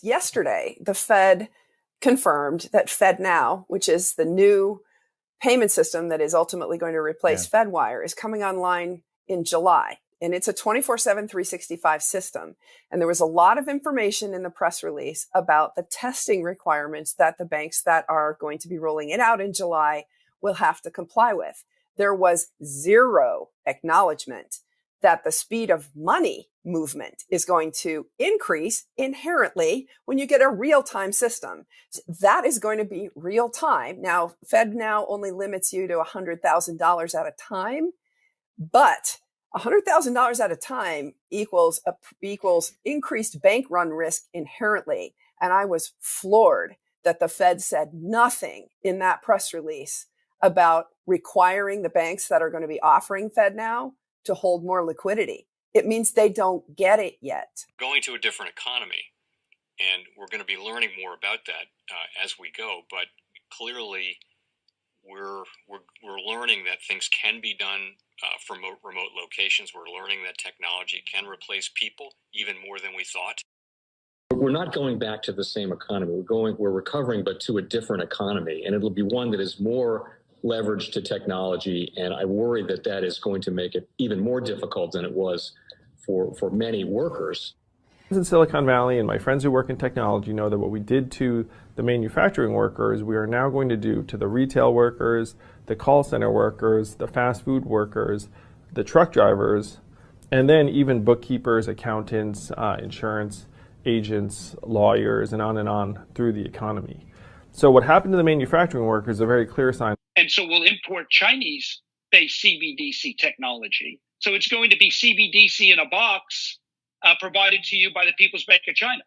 Yesterday, the Fed confirmed that FedNow, which is the new payment system that is ultimately going to replace FedWire, is coming online in July. And it's a 24/7, 365 system. And there was a lot of information in the press release about the testing requirements that the banks that are going to be rolling it out in July will have to comply with. There was zero acknowledgement that the speed of money movement is going to increase inherently when you get a real-time system. That is going to be real time. Now, FedNow only limits you to $100,000 at a time, but $100,000 at a time equals increased bank run risk inherently. And I was floored that the Fed said nothing in that press release about requiring the banks that are going to be offering FedNow to hold more liquidity. It means they don't get it yet. Going to a different economy, and we're going to be learning more about that as we go. But clearly, we're learning that things can be done from remote locations. We're learning that technology can replace people even more than we thought. We're not going back to the same economy. We're recovering, but to a different economy, and it'll be one that is more leveraged to technology. And I worry that that is going to make it even more difficult than it was for many workers. In Silicon Valley, and my friends who work in technology know that what we did to the manufacturing workers, we are now going to do to the retail workers, the call center workers, the fast food workers, the truck drivers, and then even bookkeepers, accountants, insurance agents, lawyers, and on through the economy. So what happened to the manufacturing workers is a very clear sign. And so we'll import Chinese-based CBDC technology. So it's going to be CBDC in a box provided to you by the People's Bank of China.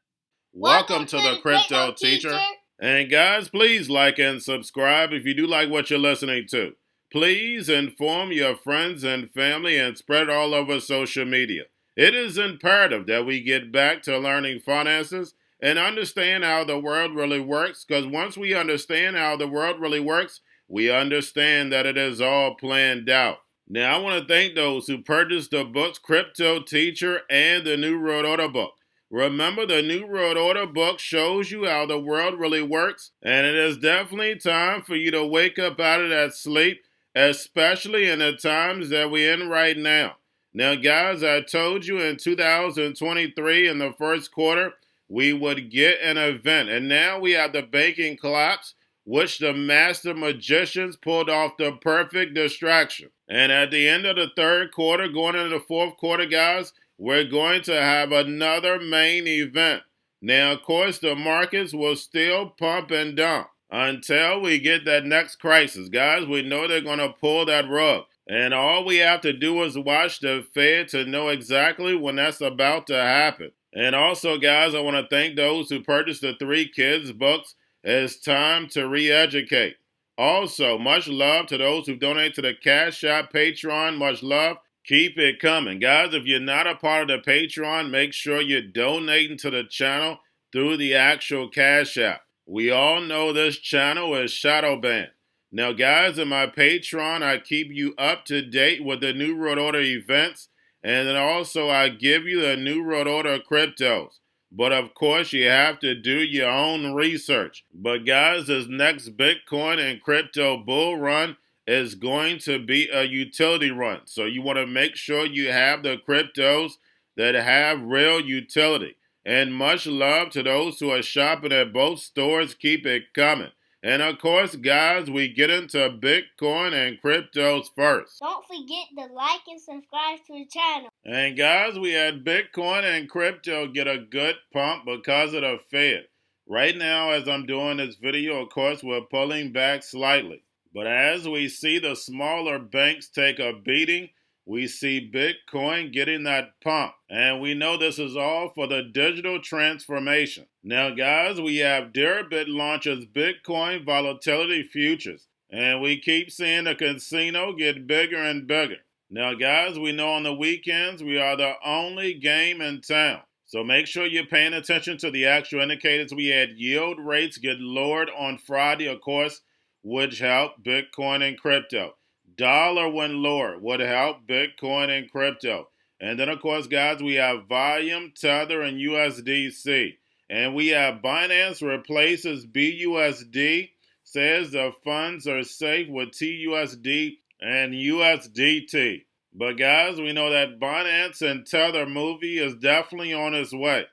Welcome to the Crypto Teacher. And guys, please like and subscribe if you do like what you're listening to. Please inform your friends and family and spread it all over social media. It is imperative that we get back to learning finances and understand how the world really works, because once we understand how the world really works, we understand that it is all planned out. Now, I want to thank those who purchased the books Cryptoteacher and the New World Order book. Remember, the New World Order book shows you how the world really works, and it is definitely time for you to wake up out of that sleep, especially in the times that we're in right now. Now, guys, I told you in 2023 in the first quarter, we would get an event, and now we have the banking collapse, which the master magicians pulled off the perfect distraction. And at the end of the third quarter, going into the fourth quarter, guys, we're going to have another main event. Now, of course, the markets will still pump and dump until we get that next crisis. Guys, we know they're going to pull that rug. And all we have to do is watch the Fed to know exactly when that's about to happen. And also, guys, I want to thank those who purchased the 3 Kids books. It's time to re-educate. Also, much love to those who donate to the Cash App, Patreon. Much love. Keep it coming. Guys, if you're not a part of the Patreon, make sure you're donating to the channel through the actual Cash App. We all know this channel is shadow banned. Now, guys, in my Patreon, I keep you up to date with the New World Order events, and then also I give you the New World Order cryptos. But of course, you have to do your own research. But guys, this next Bitcoin and crypto bull run is going to be a utility run. So you want to make sure you have the cryptos that have real utility. And much love to those who are shopping at both stores. Keep it coming. And of course, guys, we get into Bitcoin and cryptos first. Don't forget to like and subscribe to the channel. And guys, we had Bitcoin and crypto get a good pump because of the Fed. Right now, as I'm doing this video, of course, we're pulling back slightly. But as we see the smaller banks take a beating, we see Bitcoin getting that pump. And we know this is all for the digital transformation. Now, guys, we have Deribit launches Bitcoin volatility futures. And we keep seeing the casino get bigger and bigger. Now, guys, we know on the weekends we are the only game in town. So make sure you're paying attention to the actual indicators. We had yield rates get lowered on Friday, of course, which helped Bitcoin and crypto. Dollar went lower, would help Bitcoin and crypto. And then, of course, guys, we have volume, Tether, and USDC. And we have Binance replaces BUSD, says the funds are safe with TUSD and USDT. But guys, we know that Binance and Tether movie is definitely on its way.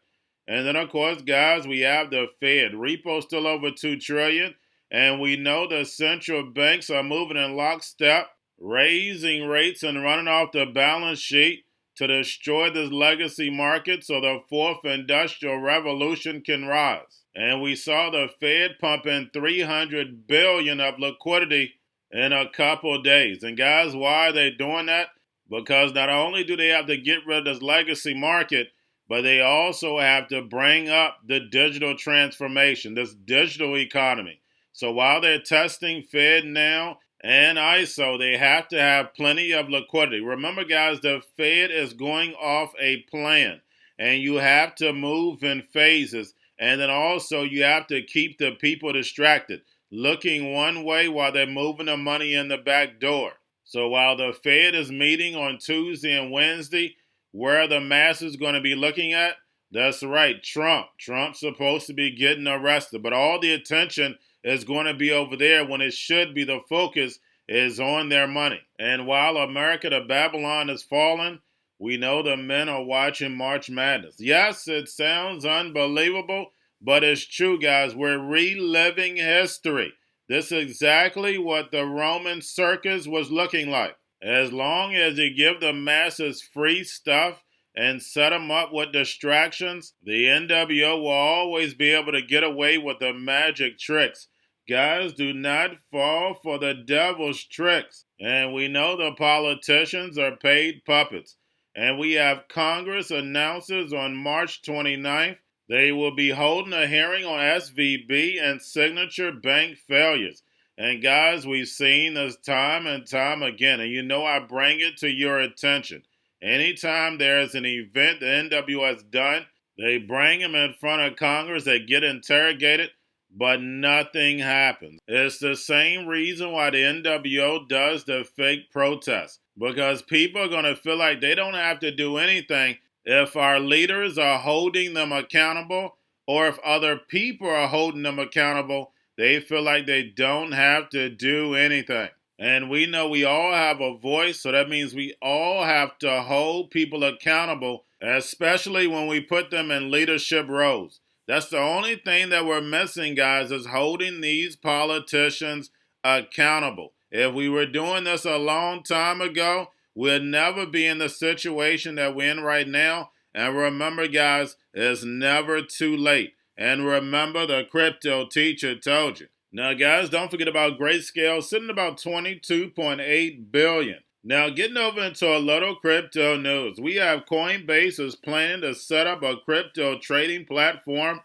And then, of course, guys, we have the Fed. Repo still over $2 trillion. And we know the central banks are moving in lockstep, raising rates and running off the balance sheet to destroy this legacy market so the fourth industrial revolution can rise. And we saw the Fed pump in $300 billion of liquidity in a couple days. And guys, why are they doing that? Because not only do they have to get rid of this legacy market, but they also have to bring up the digital transformation, this digital economy. So while they're testing Fed now and ISO, they have to have plenty of liquidity. Remember, guys, the Fed is going off a plan, and you have to move in phases. And then also you have to keep the people distracted, looking one way while they're moving the money in the back door. So while the Fed is meeting on Tuesday and Wednesday, where are the masses going to be looking at? That's right, Trump. Trump's supposed to be getting arrested, but all the attention is going to be over there when it should be the focus is on their money. And while America to Babylon is falling, we know the men are watching March Madness. Yes, it sounds unbelievable, but it's true, guys. We're reliving history. This is exactly what the Roman circus was looking like. As long as you give the masses free stuff and set them up with distractions, the NWO will always be able to get away with the magic tricks. Guys, do not fall for the devil's tricks. And we know the politicians are paid puppets. And we have Congress announces on March 29th they will be holding a hearing on SVB and signature bank failures. And guys, we've seen this time and time again. And you know I bring it to your attention. Anytime there's an event the NWO has done, they bring them in front of Congress, they get interrogated, but nothing happens. It's the same reason why the NWO does the fake protests. Because people are going to feel like they don't have to do anything if our leaders are holding them accountable, or if other people are holding them accountable, they feel like they don't have to do anything. And we know we all have a voice, so that means we all have to hold people accountable, especially when we put them in leadership roles. That's the only thing that we're missing, guys, is holding these politicians accountable. If we were doing this a long time ago, we'll never be in the situation that we're in right now. And remember, guys, it's never too late. And remember, the crypto teacher told you. Now, guys, don't forget about Grayscale, sitting about $22.8 billion. Now, getting over into a little crypto news. We have Coinbase is planning to set up a crypto trading platform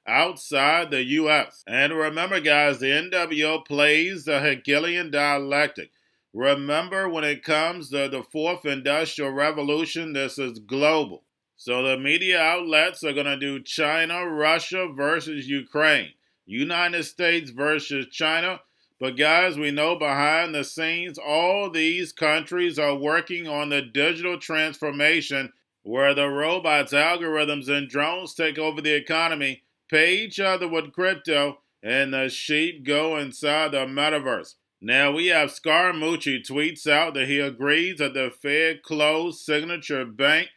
outside the U.S. And remember, guys, the NWO plays the Hegelian dialectic. Remember, when it comes to the fourth industrial revolution, this is global. So the media outlets are going to do China, Russia versus Ukraine, United States versus China. But guys, we know behind the scenes, all these countries are working on the digital transformation where the robots, algorithms, and drones take over the economy, pay each other with crypto, and the sheep go inside the metaverse. Now we have Scaramucci tweets out that he agrees that the Fed closed Signature Bank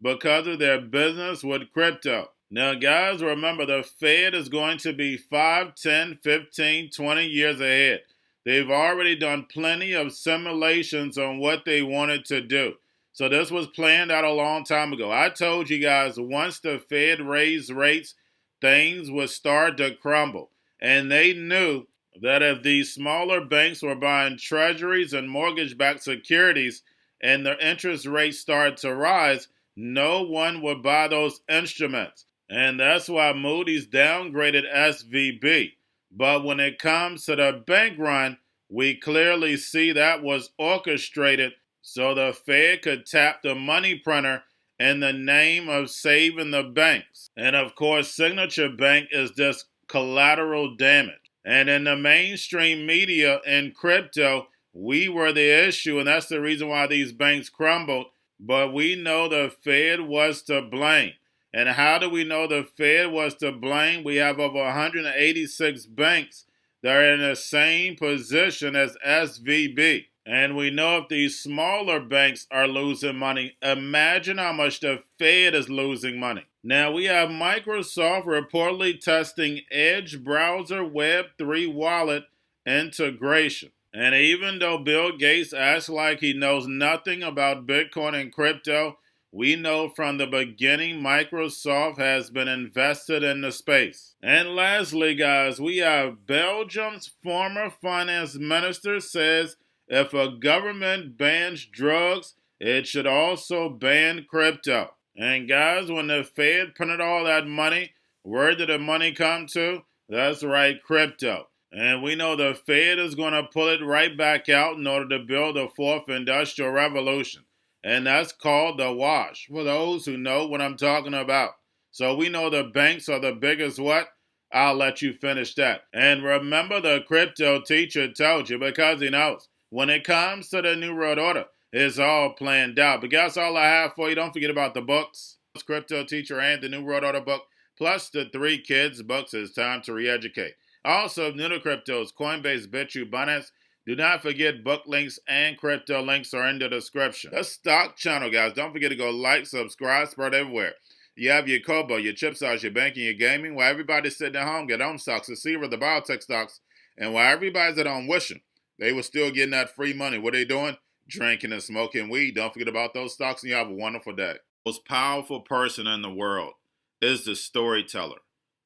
because of their business with crypto. Now guys, remember the Fed is going to be 5, 10, 15, 20 years ahead. They've already done plenty of simulations on what they wanted to do. So this was planned out a long time ago. I told you guys once the Fed raised rates, things would start to crumble. And they knew that if these smaller banks were buying treasuries and mortgage-backed securities and their interest rates started to rise, no one would buy those instruments. And that's why Moody's downgraded SVB. But when it comes to the bank run, we clearly see that was orchestrated so the Fed could tap the money printer in the name of saving the banks. And of course, Signature Bank is just collateral damage. And in the mainstream media and crypto, we were the issue, and that's the reason why these banks crumbled. But we know the Fed was to blame. And how do we know the Fed was to blame? We have over 186 banks that are in the same position as SVB. And we know if these smaller banks are losing money, imagine how much the Fed is losing money. Now we have Microsoft reportedly testing Edge browser Web3 wallet integration. And even though Bill Gates acts like he knows nothing about Bitcoin and crypto, we know from the beginning Microsoft has been invested in the space. And lastly, guys, we have Belgium's former finance minister says if a government bans drugs, it should also ban crypto. And guys, when the Fed printed all that money, where did the money come to? That's right, crypto. And we know the Fed is going to pull it right back out in order to build a fourth industrial revolution. And that's called the wash, for those who know what I'm talking about. So we know the banks are the biggest what? I'll let you finish that. And remember, the crypto teacher told you, because he knows. When it comes to the New World Order, it's all planned out. But that's all I have for you. Don't forget about the books. Crypto Teacher and the New World Order book, plus the 3 kids books. It's time to re-educate. Also, new to cryptos, Coinbase, Bitrue, Binance. Do not forget book links and crypto links are in the description. The stock channel, guys. Don't forget to go like, subscribe, spread everywhere. You have your Kobo, your chip stocks, your banking, your gaming. While everybody's sitting at home, get home stocks, the Seaver, the biotech stocks. And while everybody's at home wishing they were still getting that free money, what are they doing? Drinking and smoking weed. Don't forget about those stocks, and you have a wonderful day. The most powerful person in the world is the storyteller.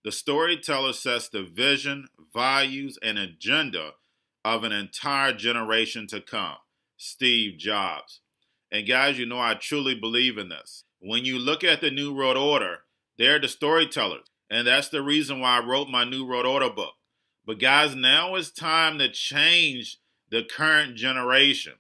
The storyteller sets the vision, values, and agenda of an entire generation to come. Steve Jobs. And guys, you know I truly believe in this. When you look at the New World Order, they're the storytellers. And that's the reason why I wrote my New World Order book. But guys, now it's time to change the current generation.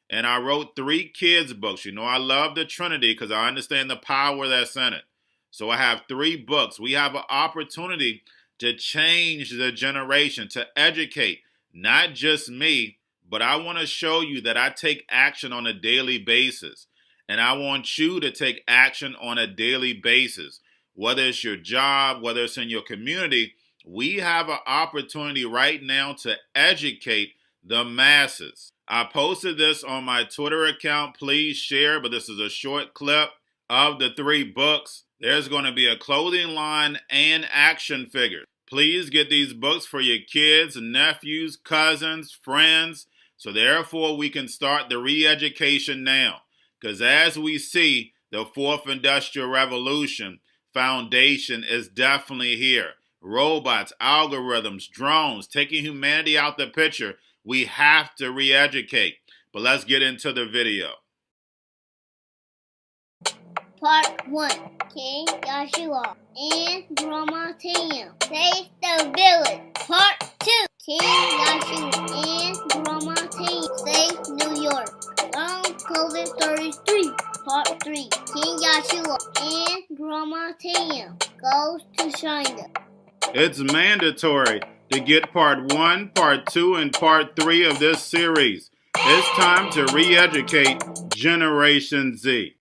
And I wrote 3 kids books. You know I love the Trinity because I understand the power that's in it. So I have 3 books. We have an opportunity to change the generation, to educate. Not just me, but I want to show you that I take action on a daily basis. And I want you to take action on a daily basis. Whether it's your job, whether it's in your community, we have an opportunity right now to educate the masses. I posted this on my Twitter account. Please share, but this is a short clip of the 3 books. There's going to be a clothing line and action figures. Please get these books for your kids, nephews, cousins, friends, so therefore we can start the re-education now. Because as we see, the 4th Industrial Revolution foundation is definitely here. Robots, algorithms, drones, taking humanity out the picture. We have to re-educate. But let's get into the video. Part 1. King Joshua and Grandma Tam save the village. Part 2. King Joshua and Grandma Tam save New York from COVID Stories 3. Part 3. King Joshua and Grandma Tam goes to China. It's mandatory to get part 1, part 2, and part 3 of this series. It's time to re-educate Generation Z.